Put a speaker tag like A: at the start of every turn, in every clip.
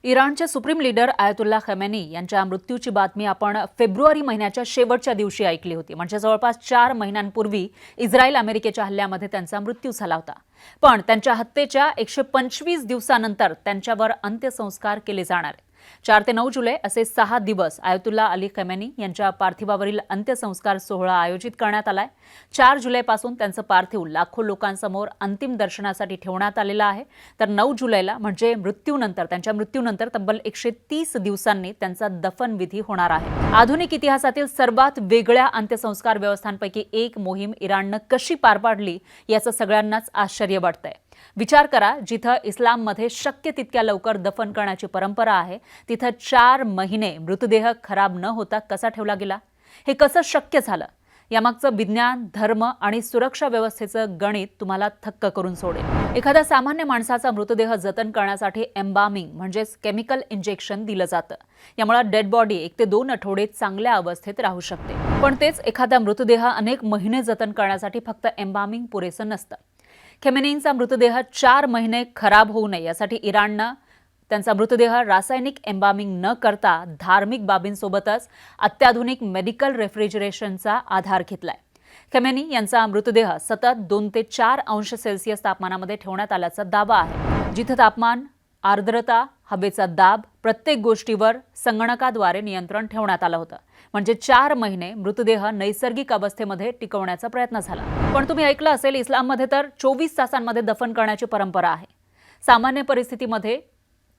A: इराणचे supreme leader ayatollah Khamenei यांच्या मृत्यूची बातमी आपण फेब्रुवारी महिन्याच्या शेवटच्या दिवशी ऐकली होती। म्हणजे जवळपास 4 महिन्यांपूर्वी इस्रायल अमेरिकेच्या हल्ल्यामध्ये त्यांचा मृत्यू झाला होता। पण त्यांच्या हत्येच्या 125 दिवसानंतर त्यांच्यावर अंत्यसंस्कार केले जाणार आहेत। 4 ते 9 जुलै असे 6 दिवस आयतुल्ला अली खमेनी यांच्या पार्थिवावरील अंत्यसंस्कार सोहळा आयोजित करण्यात आलाय। 4 जुलैपासून त्यांचं पार्थिव लाखो लोकांसमोर अंतिम दर्शनासाठी ठेवण्यात आलेलं आहे। तर 9 जुलैला म्हणजे त्यांच्या मृत्यूनंतर तब्बल 130 दिवसांनी त्यांचा दफनविधी होणार आहे। आधुनिक इतिहासातील सर्वात वेगळ्या अंत्यसंस्कार व्यवस्थांपैकी एक मोहीम इराणनं कशी पार पाडली याचं सगळ्यांनाच आश्चर्य वाटतंय। विचार करा, जिथं इस्लाममध्ये शक्य तितक्या लवकर दफन करण्याची परंपरा आहे, तिथं 4 महिने मृतदेह खराब न होता कसा ठेवला गेला? हे कसं शक्य झालं? यामागचं विज्ञान, धर्म आणि सुरक्षा व्यवस्थेचं गणित तुम्हाला थक्क करून सोडेल। एखाद्या सामान्य माणसाचा मृतदेह जतन करण्यासाठी एम्बामिंग म्हणजेच केमिकल इंजेक्शन दिलं जातं। यामुळे डेड बॉडी 1 ते 2 आठवडे चांगल्या अवस्थेत राहू शकते। पण तेच एखादा मृतदेह अनेक महिने जतन करण्यासाठी फक्त एम्बामिंग पुरेसं नसतं। खमेनींचा मृतदेह 4 महिने खराब होऊ नये यासाठी इराणनं त्यांचा मृतदेह रासायनिक एम्बामिंग न करता धार्मिक बाबींसोबतच अत्याधुनिक मेडिकल रेफ्रिजरेशनचा आधार घेतलाय। खमेनी यांचा मृतदेह सतत 2 ते 4 अंश सेल्सिअस तापमानामध्ये ठेवण्यात आल्याचा दावा आहे, जिथे तापमान, आर्द्रता, हवेचा दाब प्रत्येक गोष्टीवर संगणकाद्वारे नियंत्रण ठेवण्यात आलं होतं। म्हणजे 4 महिने मृतदेह नैसर्गिक अवस्थेमध्ये टिकवण्याचा प्रयत्न झाला। पण तुम्ही ऐकलं असेल, इस्लाममध्ये तर 24 तासांमध्ये दफन करण्याची परंपरा आहे। सामान्य परिस्थितीमध्ये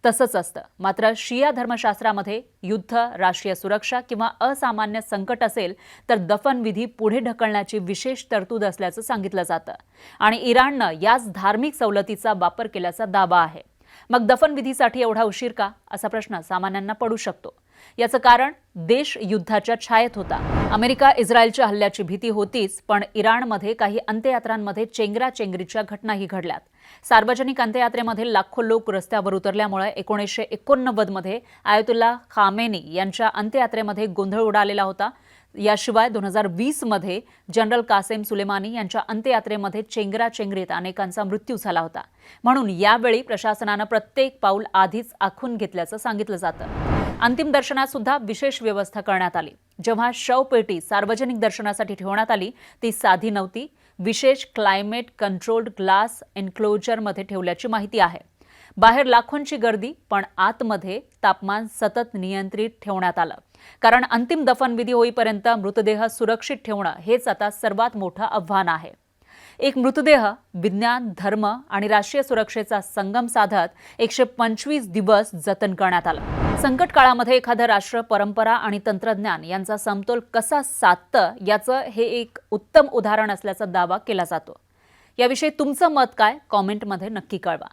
A: तसंच असतं, मात्र शिया धर्मशास्त्रामध्ये युद्ध, राष्ट्रीय सुरक्षा किंवा असामान्य संकट असेल तर दफनविधी पुढे ढकलण्याची विशेष तरतूद असल्याचं सांगितलं जातं आणि इराणनं याच धार्मिक सवलतीचा वापर केल्याचा दावा आहे। मग दफनविधीसाठी एवढा उशीर का, असा प्रश्न सामान्यांना पडू शकतो। याचं कारण देश युद्धाच्या छायेत होता। अमेरिका इस्रायलच्या हल्ल्याची भीती होतीच, पण इराणमध्ये काही अंत्ययात्रांमध्ये चेंगराचेंगरीच्या घटनाही घडल्यात। सार्वजनिक अंत्ययात्रेमध्ये लाखो लोक रस्त्यावर उतरल्यामुळे 1989 मध्ये आयतुल्ला खामेनी यांच्या अंत्ययात्रेमध्ये गोंधळ उडालेला होता। याशिवाय 2020 मध्ये जनरल कासेम सुलेमानी यांच्या अंत्ययात्रेमध्ये चेंगराचेंगरीत अनेकांचा मृत्यू झाला होता। म्हणून यावेळी प्रशासनानं प्रत्येक पाऊल आधीच आखून घेतल्याचं सांगितलं जातं। अंतिम दर्शनात सुद्धा विशेष व्यवस्था करण्यात आली। जेव्हा शवपेटी सार्वजनिक दर्शनासाठी ठेवण्यात आली, ती साधी नव्हती। विशेष क्लायमेट कंट्रोल्ड ग्लास एन्क्लोजरमध्ये ठेवल्याची माहिती आहे। बाहेर लाखोंची गर्दी, पण आतमध्ये तापमान सतत नियंत्रित ठेवण्यात आलं, कारण अंतिम दफनविधी होईपर्यंत मृतदेह सुरक्षित ठेवणं हेच आता सर्वात मोठं आव्हान आहे। एक मृतदेह विज्ञान, धर्म आणि राष्ट्रीय सुरक्षेचा संगम साधत 125 दिवस जतन करण्यात आला। संकट काळामध्ये एखादं राष्ट्र परंपरा आणि तंत्रज्ञान यांचा समतोल कसा साधतं याचं हे एक उत्तम उदाहरण असल्याचा दावा केला जातो। याविषयी तुमचं मत काय, कॉमेंटमध्ये नक्की कळवा।